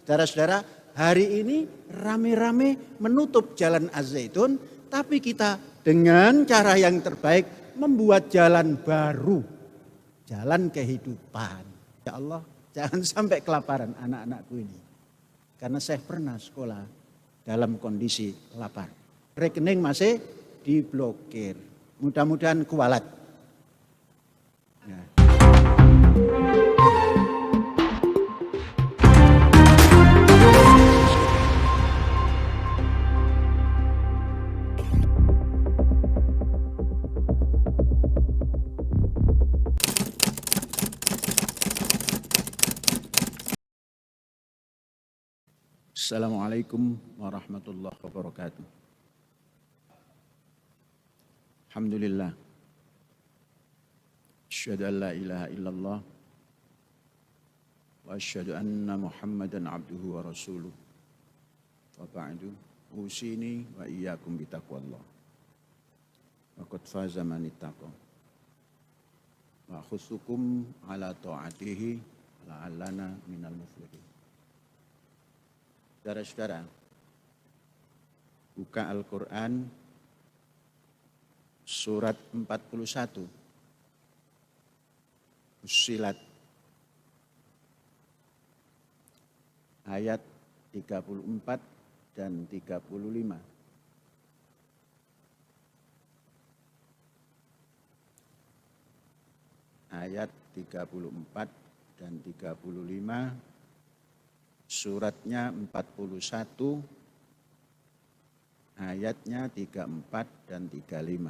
Saudara-saudara, hari ini rame-rame menutup jalan Az-Zaitun, tapi kita dengan cara yang terbaik membuat jalan baru, jalan kehidupan. Ya Allah, jangan sampai kelaparan anak-anakku ini. Karena saya pernah sekolah dalam kondisi lapar. Rekening masih diblokir. Mudah-mudahan kualat. Ya. Assalamualaikum warahmatullahi wabarakatuh. Alhamdulillah. Asyhadu an la ilaha illallah wa asyhadu anna Muhammadan abduhu wa rasuluh. Wa ba'du, usini wa iyyakum bitaqwallah. Wa qad faza man ittaqa. Wa khusukum ala ta'atihi la'allana minal muflihin. Saudara-saudara, buka Al-Quran surat 41, Fussilat, ayat 34 dan 35. Ayat 34 dan 35. Suratnya 41, ayatnya 34 dan 35.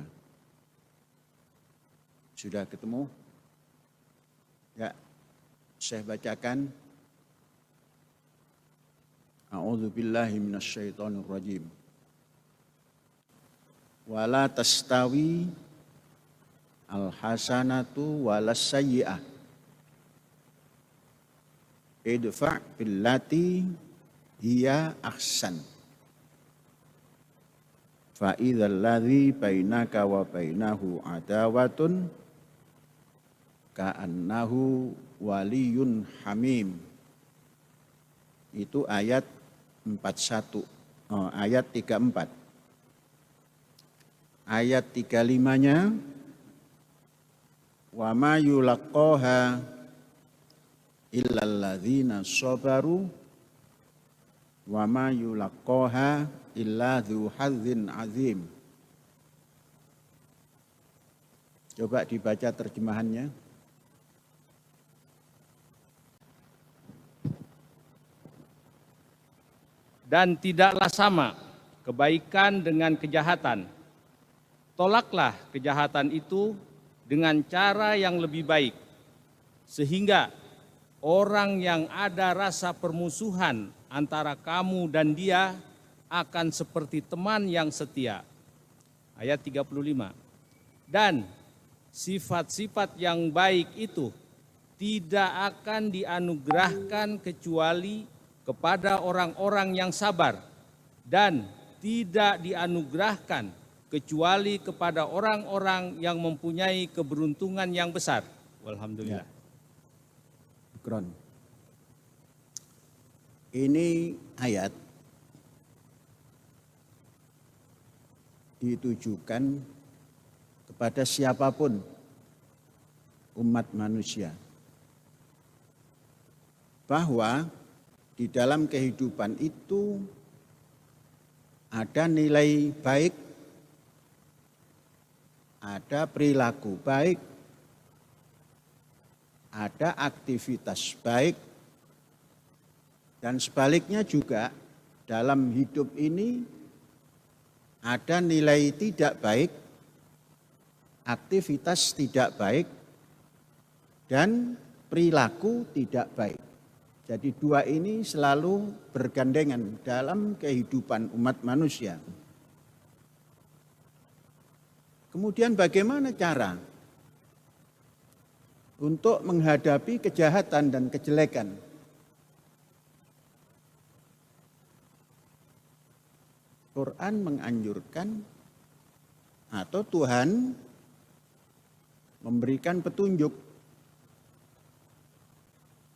Sudah ketemu? Ya, saya bacakan. A'udzubillahi minasyaitonirrajim. Wala tastawi al-hasanatu walas sayyi'ah. Idfa' billati hiya ahsan. Fa idzal ladzi bainaka wa bainahu adawatun ka'annahu waliyun hamim. Itu ayat 41, ayat 34. Ayat 35-nya wa ma yulaqqaha illal ladzina sabaru wa ma yulaqqaha illa dzu hazzin azim. Coba dibaca terjemahannya. Dan tidaklah sama kebaikan dengan kejahatan. Tolaklah kejahatan itu dengan cara yang lebih baik, sehingga orang yang ada rasa permusuhan antara kamu dan dia akan seperti teman yang setia. Ayat 35. Dan sifat-sifat yang baik itu tidak akan dianugerahkan kecuali kepada orang-orang yang sabar, dan tidak dianugerahkan kecuali kepada orang-orang yang mempunyai keberuntungan yang besar. Walhamdulillah. Ini ayat ditujukan kepada siapapun umat manusia, bahwa di dalam kehidupan itu ada nilai baik, ada perilaku baik, ada aktivitas baik, dan sebaliknya juga dalam hidup ini ada nilai tidak baik, aktivitas tidak baik, dan perilaku tidak baik. Jadi dua ini selalu bergandengan dalam kehidupan umat manusia. Kemudian bagaimana cara untuk menghadapi kejahatan dan kejelekan? Quran menganjurkan, atau Tuhan memberikan petunjuk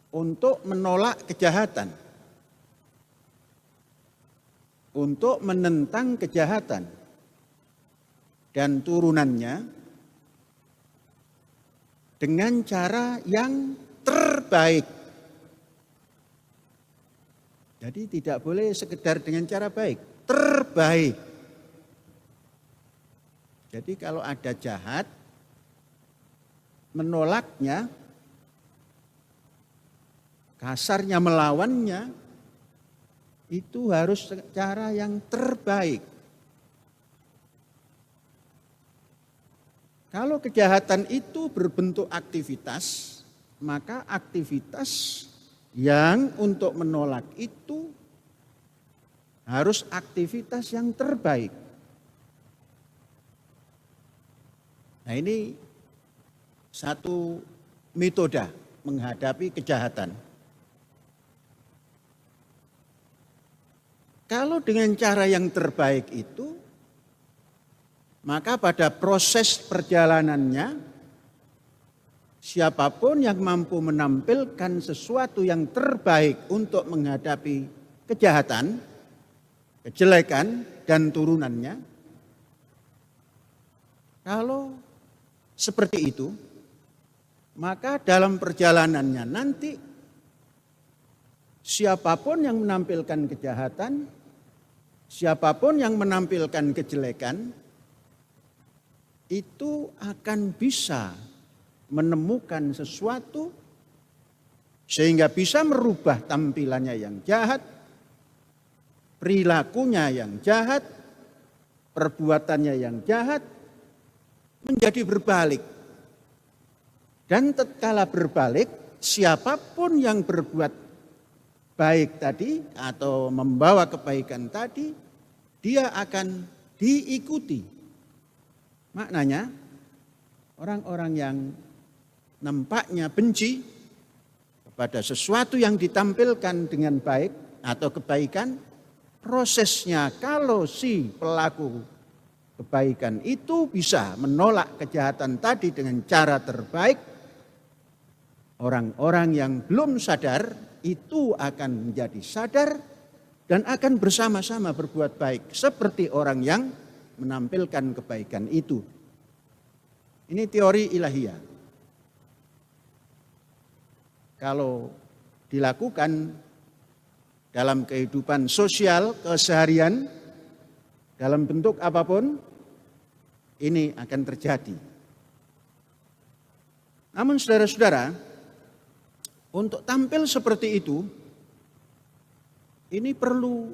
untuk menolak kejahatan. untuk menentang kejahatan dan turunannya dengan cara yang terbaik. Jadi tidak boleh sekedar dengan cara baik, terbaik. Jadi kalau ada jahat, menolaknya, kasarnya melawannya, itu harus cara yang terbaik. Kalau kejahatan itu berbentuk aktivitas, maka aktivitas yang untuk menolak itu harus aktivitas yang terbaik. Nah, ini satu metode menghadapi kejahatan. Kalau dengan cara yang terbaik itu, maka pada proses perjalanannya, siapapun yang mampu menampilkan sesuatu yang terbaik untuk menghadapi kejahatan, kejelekan, dan turunannya, kalau seperti itu, maka dalam perjalanannya nanti siapapun yang menampilkan kejahatan, siapapun yang menampilkan kejelekan, itu akan bisa menemukan sesuatu sehingga bisa merubah tampilannya yang jahat, perilakunya yang jahat, perbuatannya yang jahat, menjadi berbalik. Dan tatkala berbalik, siapapun yang berbuat baik tadi atau membawa kebaikan tadi, dia akan diikuti. Maknanya, orang-orang yang nampaknya benci kepada sesuatu yang ditampilkan dengan baik atau kebaikan, prosesnya kalau si pelaku kebaikan itu bisa menolak kejahatan tadi dengan cara terbaik, orang-orang yang belum sadar itu akan menjadi sadar dan akan bersama-sama berbuat baik seperti orang yang menampilkan kebaikan itu. Ini teori ilahiyah. Kalau dilakukan dalam kehidupan sosial keseharian, dalam bentuk apapun, ini akan terjadi. Namun saudara-saudara, untuk tampil seperti itu, ini perlu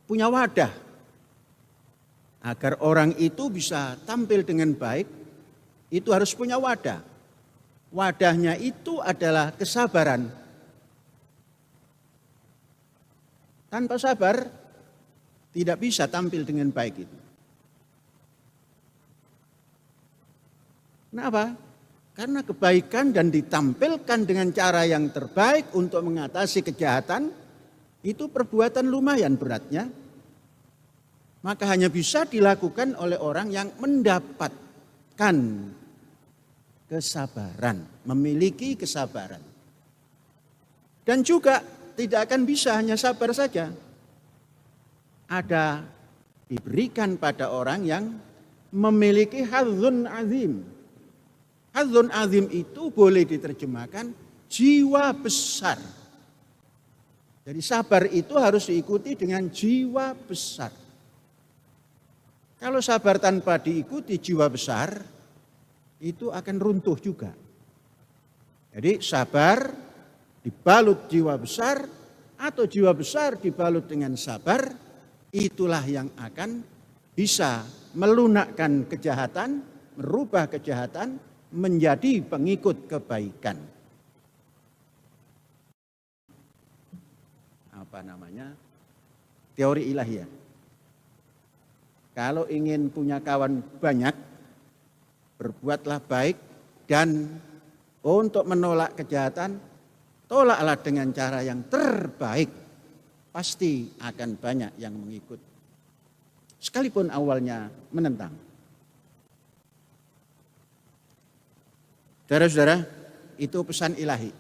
punya wadah. Agar orang itu bisa tampil dengan baik, itu harus punya wadah. Wadahnya itu adalah kesabaran. Tanpa sabar, tidak bisa tampil dengan baik itu. Kenapa? Karena kebaikan dan ditampilkan dengan cara yang terbaik untuk mengatasi kejahatan, itu perbuatan lumayan beratnya. Maka hanya bisa dilakukan oleh orang yang mendapatkan kesabaran, memiliki kesabaran. Dan juga tidak akan bisa hanya sabar saja. Ada diberikan pada orang yang memiliki hadzun azim. Hadzun azim itu boleh diterjemahkan jiwa besar. Jadi sabar itu harus diikuti dengan jiwa besar. Kalau sabar tanpa diikuti jiwa besar, itu akan runtuh juga. Jadi sabar dibalut jiwa besar atau jiwa besar dibalut dengan sabar, itulah yang akan bisa melunakkan kejahatan, merubah kejahatan menjadi pengikut kebaikan. Apa namanya? Teori ilahiyah. Kalau ingin punya kawan banyak, berbuatlah baik dan untuk menolak kejahatan, tolaklah dengan cara yang terbaik. Pasti akan banyak yang mengikut. Sekalipun awalnya menentang. Saudara-saudara, itu pesan ilahi.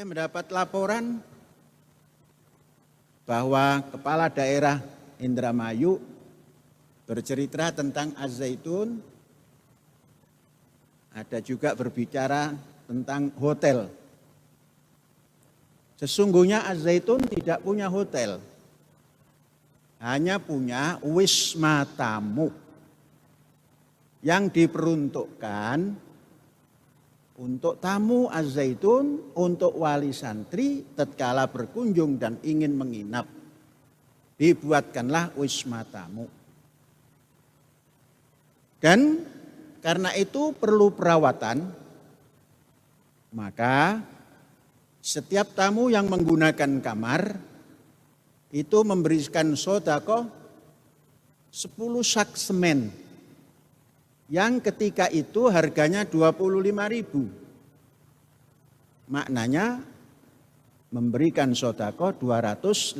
Saya mendapat laporan bahwa Kepala Daerah Indramayu bercerita tentang Az-Zaitun, ada juga berbicara tentang hotel. Sesungguhnya Az-Zaitun tidak punya hotel, hanya punya wisma tamu yang diperuntukkan untuk tamu Az-Zaitun, untuk wali santri tatkala berkunjung dan ingin menginap. Dibuatkanlah wisma tamu. Dan karena itu perlu perawatan, maka setiap tamu yang menggunakan kamar itu memberikan sedekah 10 sak semen yang ketika itu harganya 25.000. Maknanya memberikan sedekah 250.000.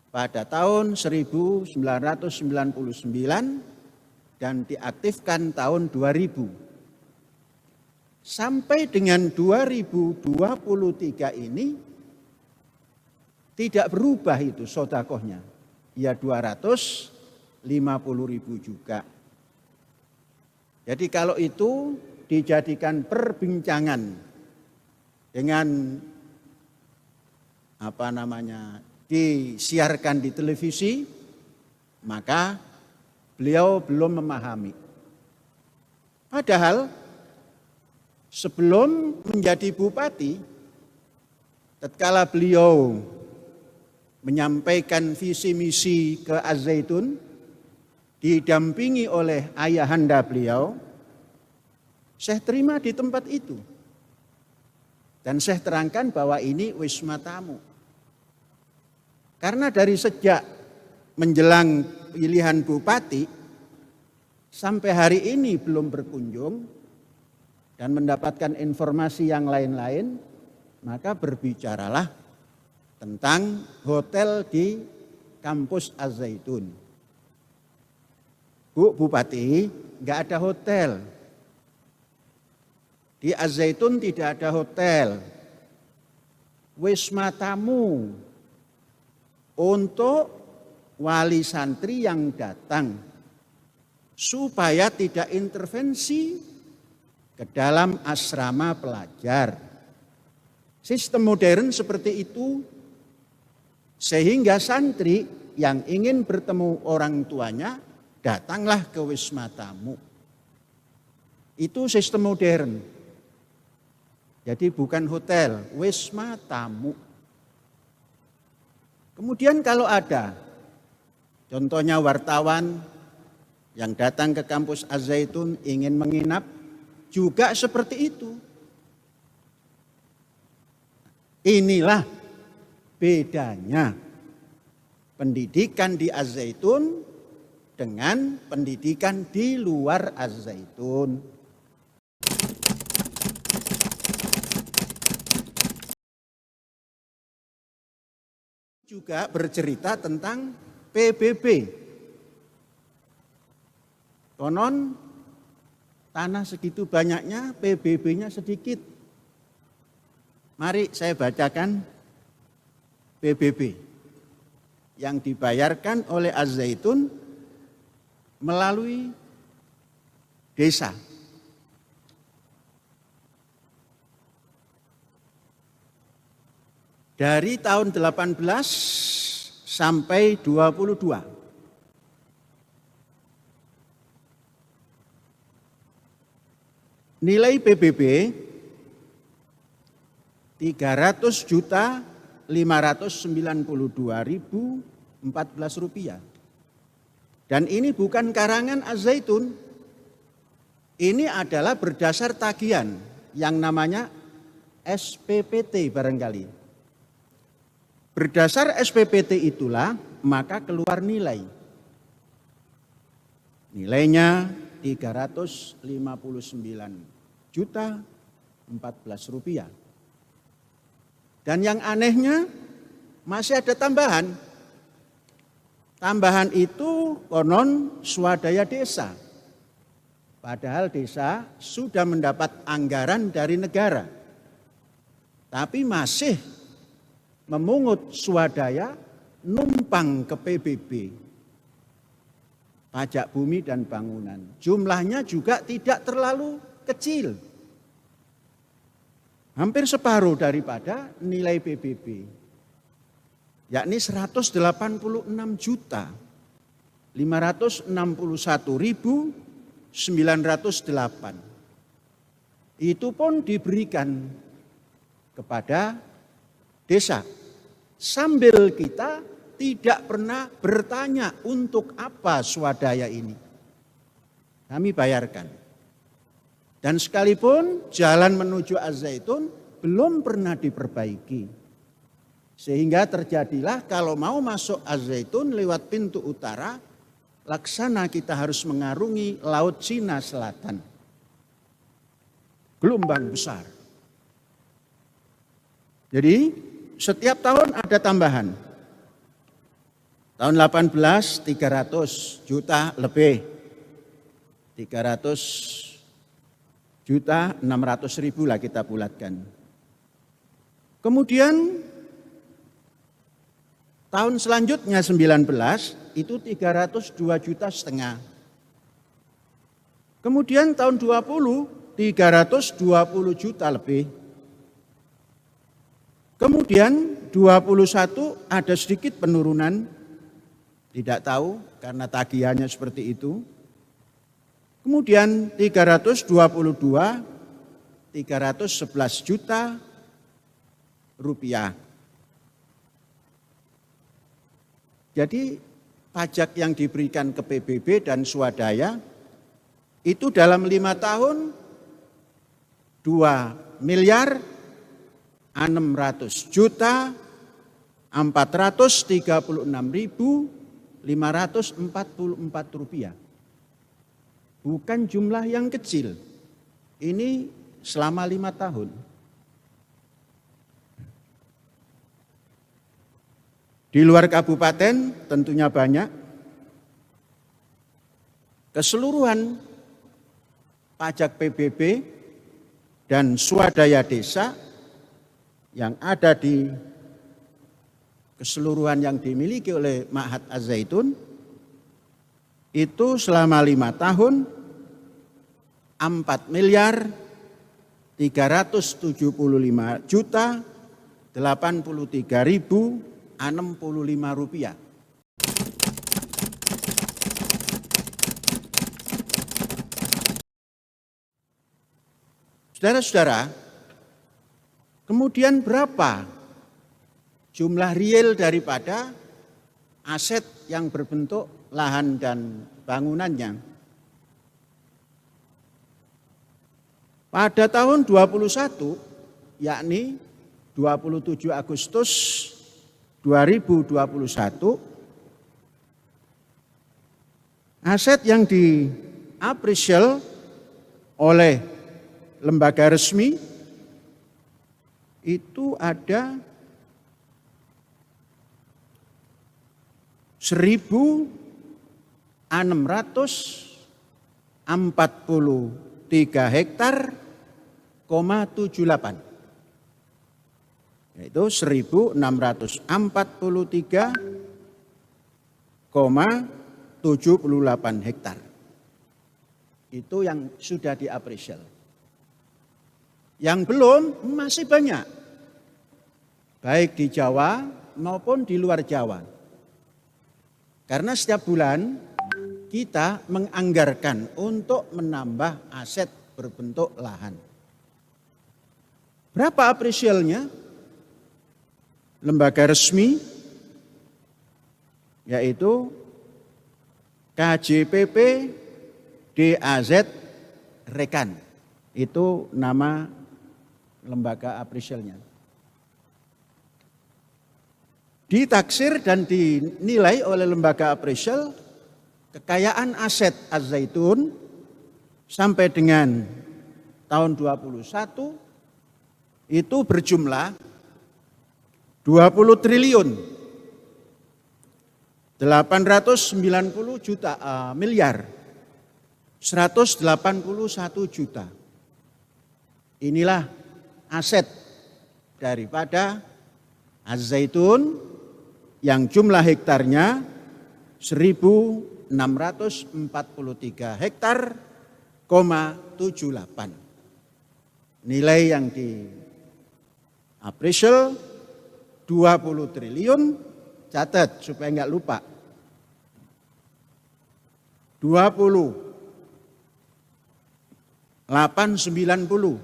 Pada tahun 1999 dan diaktifkan tahun 2000. Sampai dengan 2023 ini tidak berubah itu sedekahnya. Ya 250.000 juga. Jadi kalau itu dijadikan perbincangan dengan disiarkan di televisi, maka beliau belum memahami. Padahal sebelum menjadi bupati, tatkala beliau menyampaikan visi misi ke Az-Zaitun, didampingi oleh ayahanda beliau, saya terima di tempat itu. Dan saya terangkan bahwa ini wisma tamu. Karena dari sejak menjelang pilihan bupati, sampai hari ini belum berkunjung, dan mendapatkan informasi yang lain-lain, maka berbicaralah tentang hotel di kampus Az-Zaitun. Bu Bupati, enggak ada hotel. Di Az-Zaitun tidak ada hotel. Wisma tamu untuk wali santri yang datang supaya tidak intervensi ke dalam asrama pelajar. Sistem modern seperti itu, sehingga santri yang ingin bertemu orang tuanya datanglah ke wisma tamu. Itu sistem modern. Jadi bukan hotel, wisma tamu. Kemudian kalau ada, contohnya wartawan yang datang ke kampus Az-Zaitun ingin menginap, juga seperti itu. Inilah bedanya pendidikan di Az-Zaitun dengan pendidikan di luar Az-Zaitun. Juga bercerita tentang PBB. Konon tanah segitu banyaknya, PBB-nya sedikit. Mari saya bacakan PBB yang dibayarkan oleh Az-Zaitun melalui desa. Dari tahun 18 sampai 22. Nilai PBB 300.592.014 rupiah. Dan ini bukan karangan Az-Zaitun. Ini adalah berdasar tagihan yang namanya SPPT barangkali. Berdasar SPPT itulah maka keluar nilai. Nilainya 359.014 rupiah. Dan yang anehnya masih ada tambahan. Tambahan itu konon swadaya desa. Padahal desa sudah mendapat anggaran dari negara. tapi masih memungut swadaya numpang ke PBB, pajak bumi dan bangunan. Jumlahnya juga tidak terlalu kecil, hampir separuh daripada nilai PBB, yakni 181.561.908. Itu pun diberikan kepada desa. Sambil kita tidak pernah bertanya untuk apa swadaya ini. Kami bayarkan. Dan sekalipun jalan menuju Az-Zaitun belum pernah diperbaiki. Sehingga terjadilah kalau mau masuk Az-Zaitun lewat pintu utara, laksana kita harus mengarungi Laut Cina Selatan. Gelombang besar. Jadi setiap tahun ada tambahan. Tahun 18 300 juta lebih. 300.600.000 lah kita bulatkan. Kemudian tahun selanjutnya 19 itu 302,5 juta. Kemudian tahun 20 320 juta lebih. Kemudian 21 ada sedikit penurunan, tidak tahu karena tagihannya seperti itu. Kemudian 322, 311 juta rupiah. Jadi pajak yang diberikan ke PBB dan swadaya itu dalam 5 tahun 2.600.436.544 rupiah. Bukan jumlah yang kecil. Ini selama 5 tahun. Di luar kabupaten tentunya banyak. Keseluruhan pajak PBB dan swadaya desa yang ada di keseluruhan yang dimiliki oleh Ma'had Az-Zaitun itu selama 5 tahun 4.375.083.065 rupiah. Saudara-saudara, kemudian berapa jumlah real daripada aset yang berbentuk lahan dan bangunannya? Pada tahun 21, yakni 27 Agustus 2021, aset yang diapresial oleh lembaga resmi itu ada 1.643 hektar, 78. Yaitu 1.643,78 hektar. Itu yang sudah diapresial. Yang belum masih banyak. Baik di Jawa maupun di luar Jawa. Karena setiap bulan kita menganggarkan untuk menambah aset berbentuk lahan. Berapa apresialnya? Lembaga resmi yaitu KJPP DAZ Rekan. Itu nama lembaga apresialnya. Ditaksir dan dinilai oleh lembaga apresial kekayaan aset Az-Zaitun sampai dengan tahun 21 itu berjumlah 20 triliun 890 juta miliar 181 juta. Inilah aset daripada Az-Zaitun yang jumlah hektarnya 1.643 hektar, 78. Nilai yang di appraisal 20 triliun, catat supaya enggak lupa. 890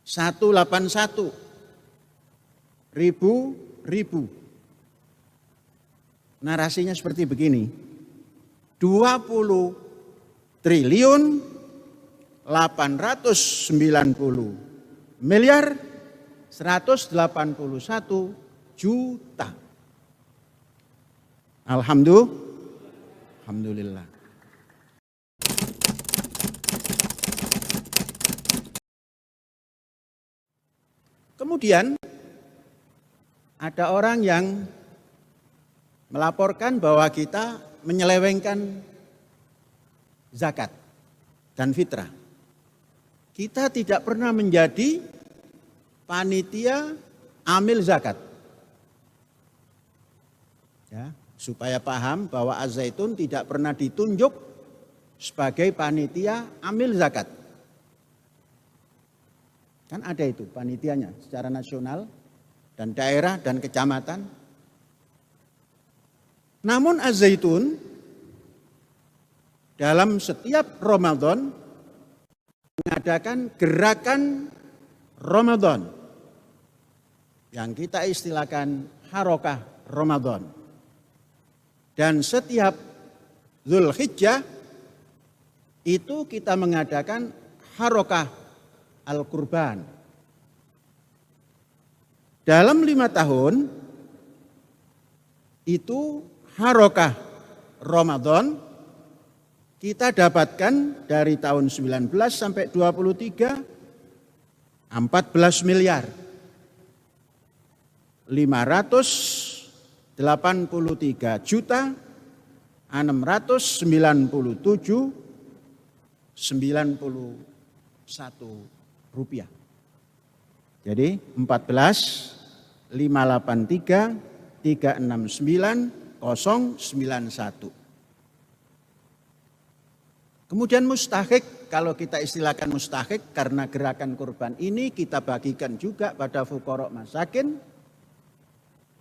181 ribu. Narasinya seperti begini. 20 triliun 890 miliar 181 juta. Alhamdulillah. Kemudian ada orang yang melaporkan bahwa kita menyelewengkan zakat dan fitrah. Kita tidak pernah menjadi panitia amil zakat. Ya, supaya paham bahwa Az-Zaitun tidak pernah ditunjuk sebagai panitia amil zakat. Kan ada itu panitianya secara nasional dan daerah dan kecamatan. Namun Az-Zaitun dalam setiap Ramadan mengadakan gerakan Ramadan yang kita istilahkan Harokah Ramadan. Dan setiap Zulhijjah itu kita mengadakan Harokah Al-Qurban. Dalam 5 tahun itu Harokah Ramadan kita dapatkan dari tahun 19 sampai 23 14 miliar 583 juta 697 91 rupiah. Jadi 14 583 369 091. Kemudian mustahik, kalau kita istilahkan mustahik karena gerakan kurban ini kita bagikan juga pada fuqara masakin,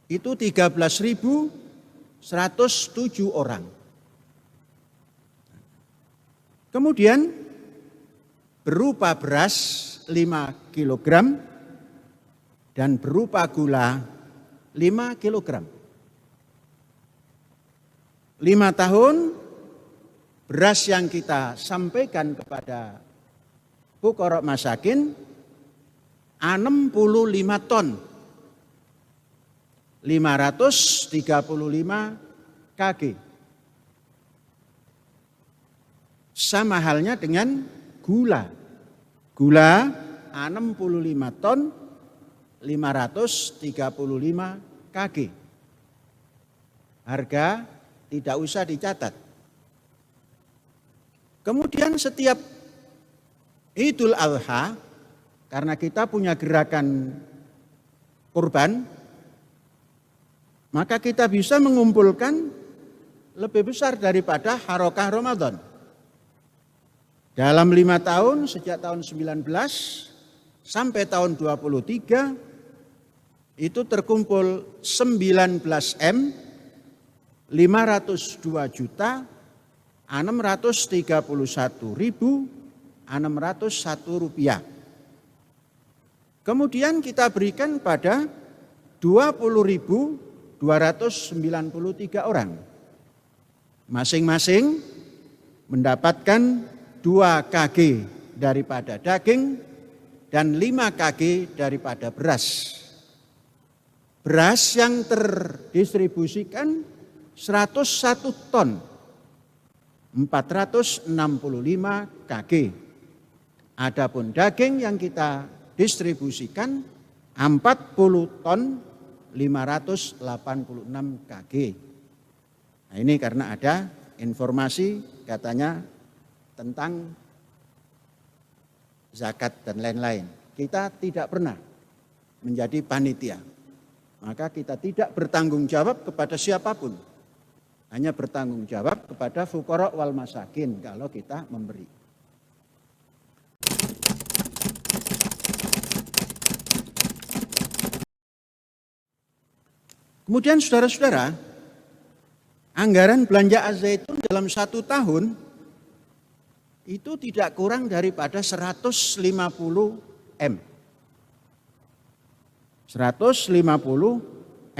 itu 13.107 orang. Kemudian berupa beras 5 kilogram dan berupa gula 5 kilogram. 5 tahun beras yang kita sampaikan kepada fuqara masakin 65 ton 535 kg. Sama halnya dengan gula. Gula 65 ton 535 kg. Harga tidak usah dicatat. Kemudian setiap Idul Adha, karena kita punya gerakan kurban, maka kita bisa mengumpulkan lebih besar daripada Harokah Ramadan. Dalam 5 tahun, sejak tahun 19 sampai tahun 23, itu terkumpul 19 M, 502 juta, 631.601 rupiah. Kemudian kita berikan pada 20.293 orang. Masing-masing mendapatkan 2 kg daripada daging dan 5 kg daripada beras. Beras yang terdistribusikan 101 ton. 465 kg. Adapun daging yang kita distribusikan 40 ton 586 kg. Nah, ini karena ada informasi katanya tentang zakat dan lain-lain. kita tidak pernah menjadi panitia. Maka kita tidak bertanggung jawab kepada siapapun. Hanya bertanggung jawab kepada fuqara wal masakin kalau kita memberi. Kemudian saudara-saudara, anggaran belanja Az-Zaitun dalam 1 tahun itu tidak kurang daripada 150 M. 150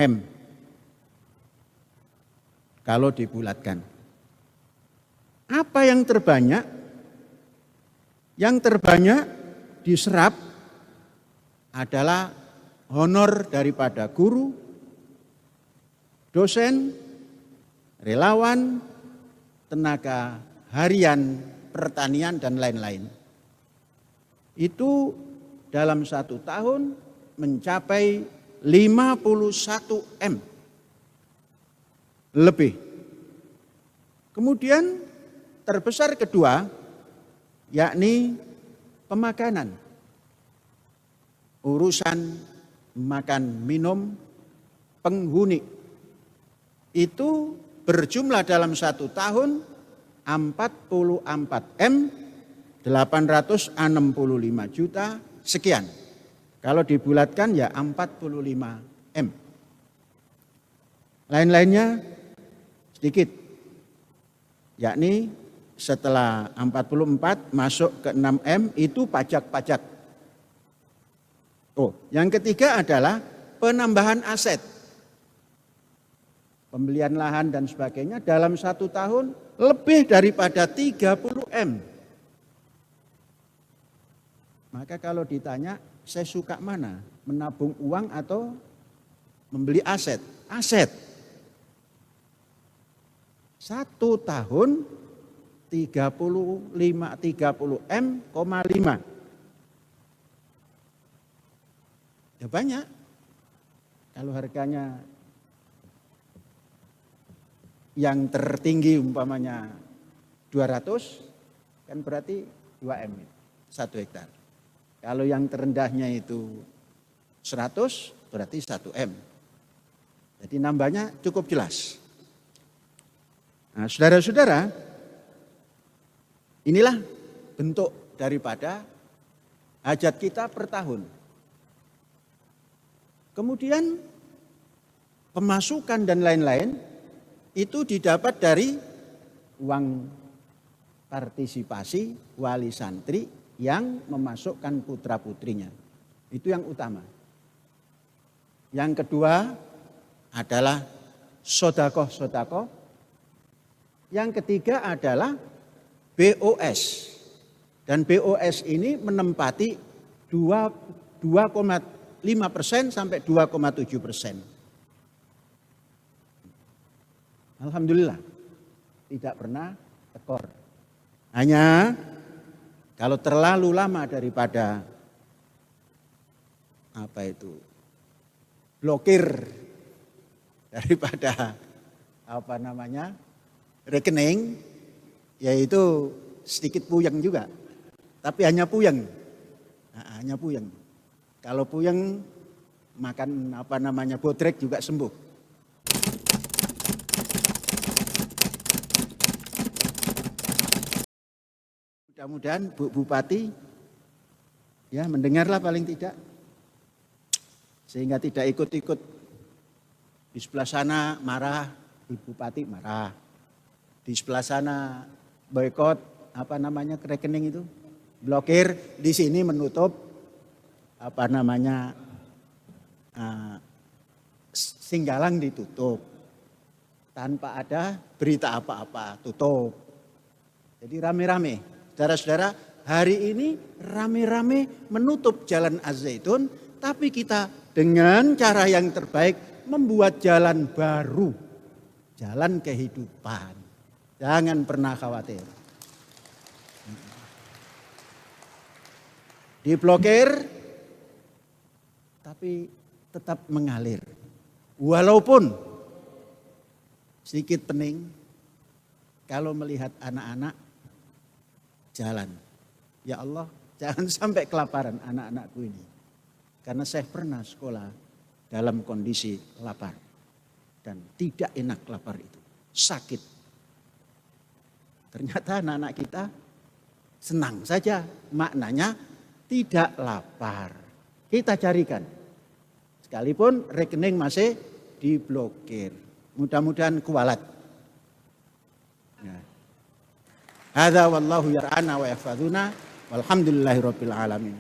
M. Kalau dibulatkan. Apa yang terbanyak? Yang terbanyak diserap adalah honor daripada guru, dosen, relawan, tenaga harian, pertanian, dan lain-lain. Itu dalam 1 tahun mencapai 51 M lebih. Kemudian terbesar kedua yakni pemakanan. Urusan makan minum penghuni itu berjumlah dalam 1 tahun 44 M 865 juta sekian. Kalau dibulatkan ya 45 M. Lain-lainnya sedikit. Yakni setelah 44 masuk ke 6 M itu pajak-pajak. Yang ketiga adalah penambahan aset. Pembelian lahan dan sebagainya dalam 1 tahun lebih daripada 30 M. Maka kalau ditanya, saya suka mana? Menabung uang atau membeli aset? Aset. 1 tahun 30 M,5. Ya banyak. Kalau harganya yang tertinggi umpamanya 200, kan berarti 2 M, 1 hektar. Kalau yang terendahnya itu 100, berarti 1 M. Jadi nambahnya cukup jelas. Nah, saudara-saudara, inilah bentuk daripada hajat kita per tahun. Kemudian pemasukan dan lain-lain itu didapat dari uang partisipasi wali santri yang memasukkan putra-putrinya. Itu yang utama. Yang kedua adalah sodakoh-sodakoh. Yang ketiga adalah BOS. Dan BOS ini menempati 2,5% sampai 2,7%. Alhamdulillah tidak pernah tekor. Hanya kalau terlalu lama daripada blokir daripada rekening, yaitu sedikit puyeng juga. Tapi hanya puyeng. Hanya puyeng. Kalau puyeng makan bodrek juga sembuh. Mudah-mudahan Bu Bupati ya mendengarlah paling tidak, sehingga tidak ikut-ikut. Di sebelah sana marah, Ibu Bupati marah. Di sebelah sana boykot rekening itu, blokir. Di sini menutup Singgalang ditutup tanpa ada berita apa-apa, tutup. Jadi rame-rame. Saudara-saudara, hari ini rame-rame menutup jalan Az-Zaitun, tapi kita dengan cara yang terbaik membuat jalan baru, jalan kehidupan. Jangan pernah khawatir. Diblokir, tapi tetap mengalir. Walaupun sedikit pening kalau melihat anak-anak jalan. Ya Allah, Jangan sampai kelaparan anak-anakku ini. Karena saya pernah sekolah dalam kondisi lapar. Dan tidak enak lapar itu. Sakit. Ternyata anak-anak kita senang saja. Maknanya tidak lapar. Kita carikan. Sekalipun rekening masih diblokir. Mudah-mudahan kualat. Hadza wallahu yar'ana wa yahfazuna walhamdulillahirabbil alamin.